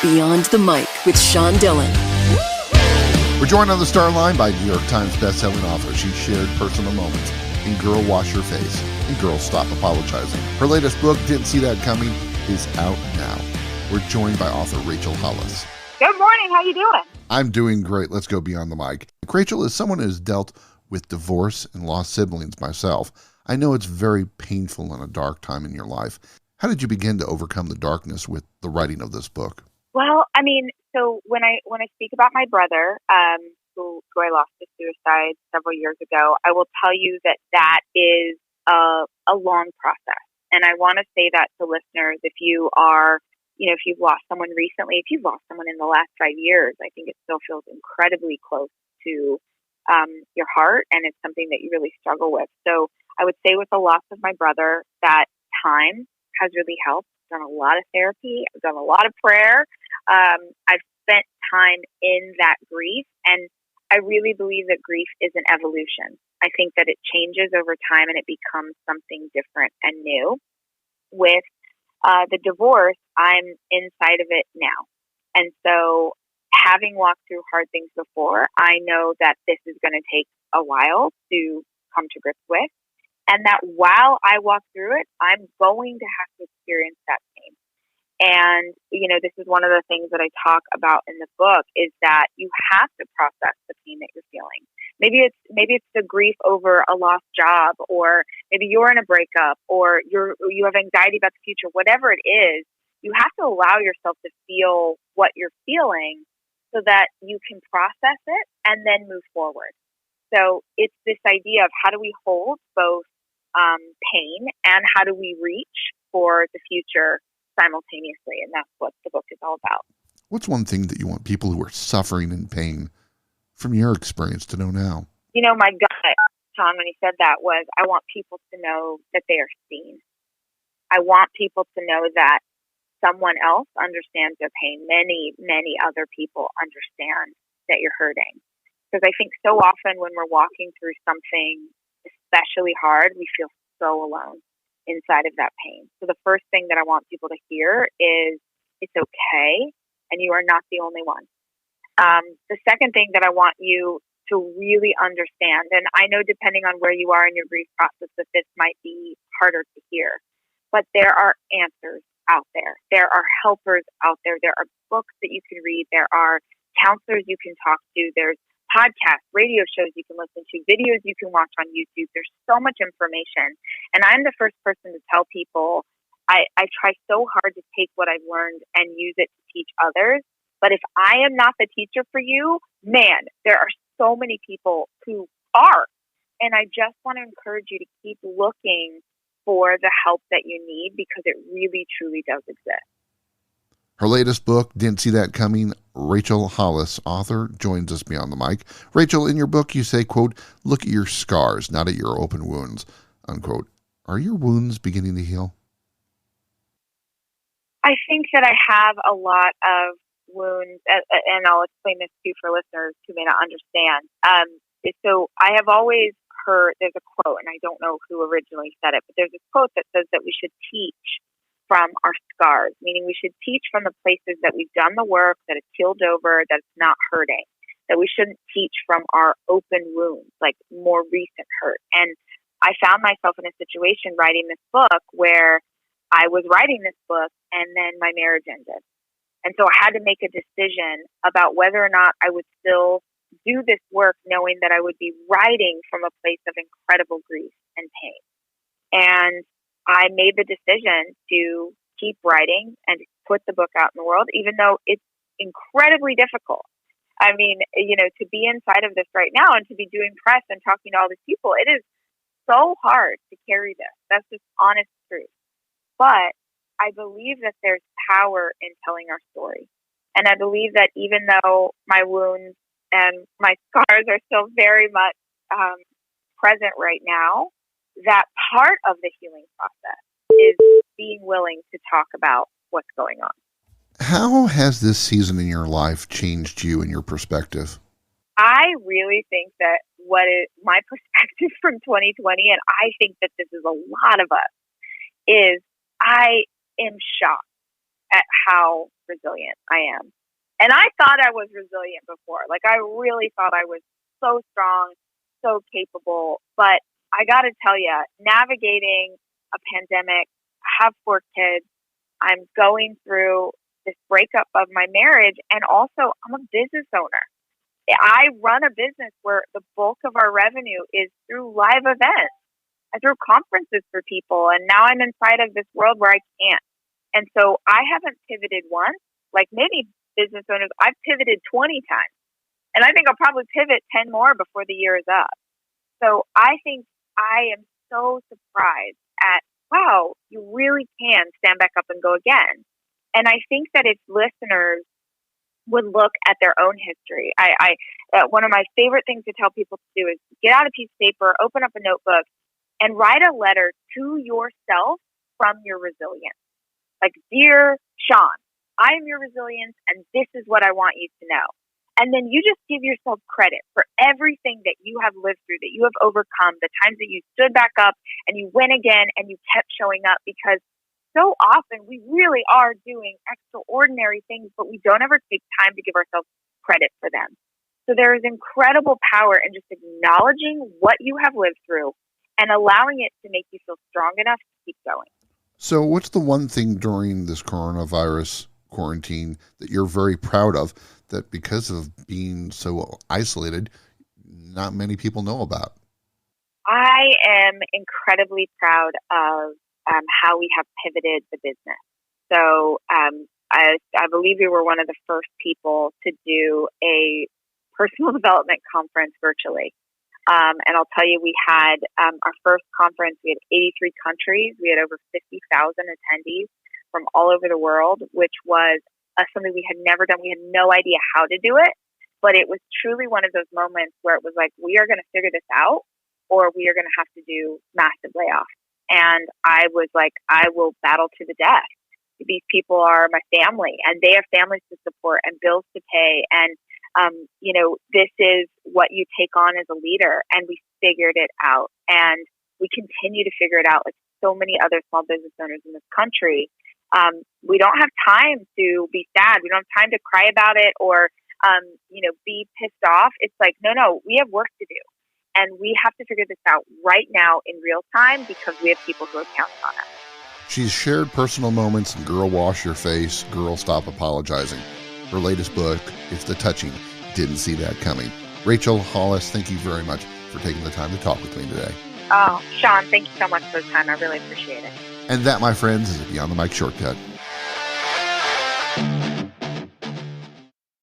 Beyond the Mic with Sean Dillon. We're joined on the star line by New York Times bestselling author. She shared personal moments in Girl Wash Your Face and Girl Stop Apologizing. Her latest book, Didn't See That Coming, is out now. We're joined by author Rachel Hollis. Good morning. How you doing? I'm doing great. Let's go beyond the mic. Rachel, as someone who has dealt with divorce and lost siblings myself, I know it's very painful and a dark time in your life. How did you begin to overcome the darkness with the writing of this book? Well, so when I speak about my brother, who I lost to suicide several years ago, I will tell you that is a long process. And I want to say that to listeners, if you've lost someone recently, if you've lost someone in the last 5 years, I think it still feels incredibly close to your heart, and it's something that you really struggle with. So I would say with the loss of my brother, that time has really helped. I've done a lot of therapy. I've done a lot of prayer. I've spent time in that grief, and I really believe that grief is an evolution. I think that it changes over time and it becomes something different and new. With the divorce, I'm inside of it now. And so having walked through hard things before, I know that this is going to take a while to come to grips with. And that while I walk through it, I'm going to have to experience that pain. And, this is one of the things that I talk about in the book, is that you have to process the pain that you're feeling. Maybe it's the grief over a lost job, or maybe you're in a breakup, or you have anxiety about the future. Whatever it is, you have to allow yourself to feel what you're feeling so that you can process it and then move forward. So it's this idea of how do we hold both pain and how do we reach for the future simultaneously, and that's what the book is all about. What's one thing that you want people who are suffering in pain from your experience to know now? My gut, Sean, when he said that, was I want people to know that they are seen. I want people to know that someone else understands their pain. Many, many other people understand that you're hurting. Because I think so often when we're walking through something especially hard, we feel so alone inside of that pain. So the first thing that I want people to hear is it's okay, and you are not the only one. The second thing that I want you to really understand, and I know depending on where you are in your grief process that this might be harder to hear, but there are answers out there. There are helpers out there. There are books that you can read. There are counselors you can talk to. There's podcasts, radio shows you can listen to, videos you can watch on YouTube. There's so much information. And I'm the first person to tell people I try so hard to take what I've learned and use it to teach others. But if I am not the teacher for you, man, there are so many people who are. And I just want to encourage you to keep looking for the help that you need, because it really, truly does exist. Her latest book, Didn't See That Coming, Rachel Hollis, author, joins us beyond the mic. Rachel, in your book, you say, quote, look at your scars, not at your open wounds, unquote. Are your wounds beginning to heal? I think that I have a lot of wounds, and I'll explain this too for listeners who may not understand. So I have always heard, there's a quote, and I don't know who originally said it, but there's a quote that says that we should teach from our scars, meaning we should teach from the places that we've done the work, that it's healed over, that it's not hurting, that we shouldn't teach from our open wounds, like more recent hurt. And I found myself in a situation writing this book where I was writing this book and then my marriage ended. And so I had to make a decision about whether or not I would still do this work, knowing that I would be writing from a place of incredible grief and pain. And I made the decision to keep writing and put the book out in the world, even though it's incredibly difficult. I mean, to be inside of this right now and to be doing press and talking to all these people, it is so hard to carry this. That's just honest truth. But I believe that there's power in telling our story. And I believe that even though my wounds and my scars are still very much present right now, that part of the healing process is being willing to talk about what's going on. How has this season in your life changed you and your perspective? I really think that what is my perspective from 2020, and I think that this is a lot of us, is I am shocked at how resilient I am. And I thought I was resilient before. Like, I really thought I was so strong, so capable. But I got to tell you, navigating a pandemic, I have 4 kids, I'm going through this breakup of my marriage, and also I'm a business owner. I run a business where the bulk of our revenue is through live events. I throw conferences for people, and now I'm inside of this world where I can't. And so I haven't pivoted once. Like many business owners, I've pivoted 20 times. And I think I'll probably pivot 10 more before the year is up. So I think I am so surprised at, wow, you really can stand back up and go again. And I think that if listeners would look at their own history, one of my favorite things to tell people to do is get out a piece of paper, open up a notebook, and write a letter to yourself from your resilience. Like, dear Sean, I am your resilience, and this is what I want you to know. And then you just give yourself credit for everything that you have lived through, that you have overcome, the times that you stood back up and you went again and you kept showing up, because so often we really are doing extraordinary things, but we don't ever take time to give ourselves credit for them. So there is incredible power in just acknowledging what you have lived through and allowing it to make you feel strong enough to keep going. So what's the one thing during this coronavirus quarantine that you're very proud of, that because of being so isolated, not many people know about? I am incredibly proud of how we have pivoted the business. So I believe we were one of the first people to do a personal development conference virtually. And I'll tell you, we had our first conference, we had 83 countries. We had over 50,000 attendees from all over the world, which was something we had never done. We had no idea how to do it, but it was truly one of those moments where it was like, we are going to figure this out, or we are going to have to do massive layoffs. And I was like, I will battle to the death. These people are my family, and they have families to support and bills to pay. And, this is what you take on as a leader. And we figured it out. And we continue to figure it out, like so many other small business owners in this country. We don't have time to be sad. We don't have time to cry about it or, be pissed off. It's like, no, we have work to do. And we have to figure this out right now in real time, because we have people who are counting on us. She's shared personal moments in Girl Wash Your Face, Girl Stop Apologizing. Her latest book is The Touching, Didn't See That Coming. Rachel Hollis, thank you very much for taking the time to talk with me today. Oh, Sean, thank you so much for the time. I really appreciate it. And that, my friends, is a Beyond the Mic shortcut.